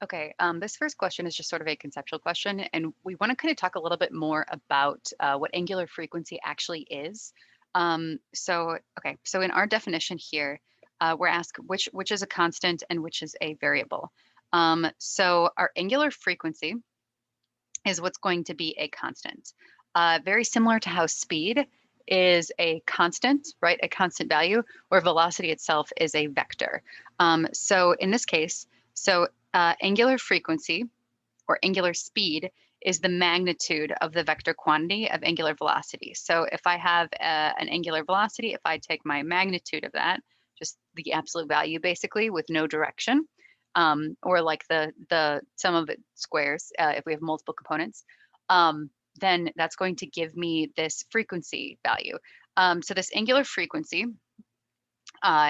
Okay, this first question is just sort of a conceptual question, and we want to kind of talk a little bit more about what angular frequency actually is. So in our definition here, we're asked which is a constant and which is a variable. So our angular frequency is what's going to be a constant. Very similar to how speed is a constant, right? A constant value, or velocity itself is a vector. So in this case, angular frequency or angular speed is the magnitude of the vector quantity of angular velocity. So if I have an angular velocity, if I take my magnitude of that, just the absolute value basically with no direction, or like the sum of its squares, if we have multiple components, then that's going to give me this frequency value. So this angular frequency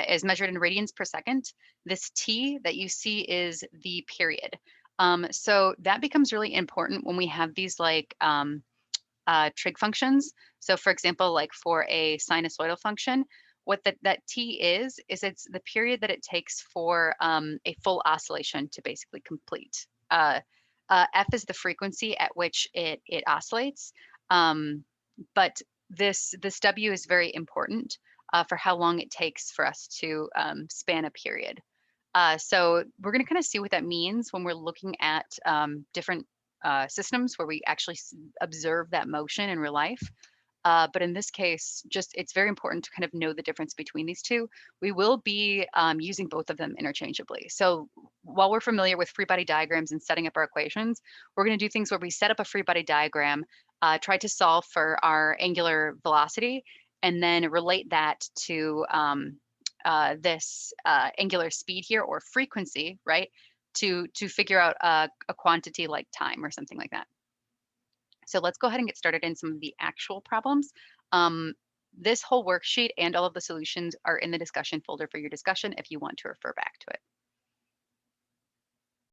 is measured in radians per second. This t that you see is the period. So that becomes really important when we have these like trig functions. So for example, like for a sinusoidal function, what that t is it's the period that it takes for a full oscillation to basically complete. F is the frequency at which it oscillates, but this W is very important for how long it takes for us to span a period. So we're going to kind of see what that means when we're looking at different systems where we actually observe that motion in real life. But in this case, just it's very important to kind of know the difference between these two. We will be using both of them interchangeably. So while we're familiar with free body diagrams and setting up our equations, we're going to do things where we set up a free body diagram, try to solve for our angular velocity, and then relate that to this angular speed here or frequency, right? To figure out a quantity like time or something like that. So let's go ahead and get started in some of the actual problems. This whole worksheet and all of the solutions are in the discussion folder for your discussion if you want to refer back to it.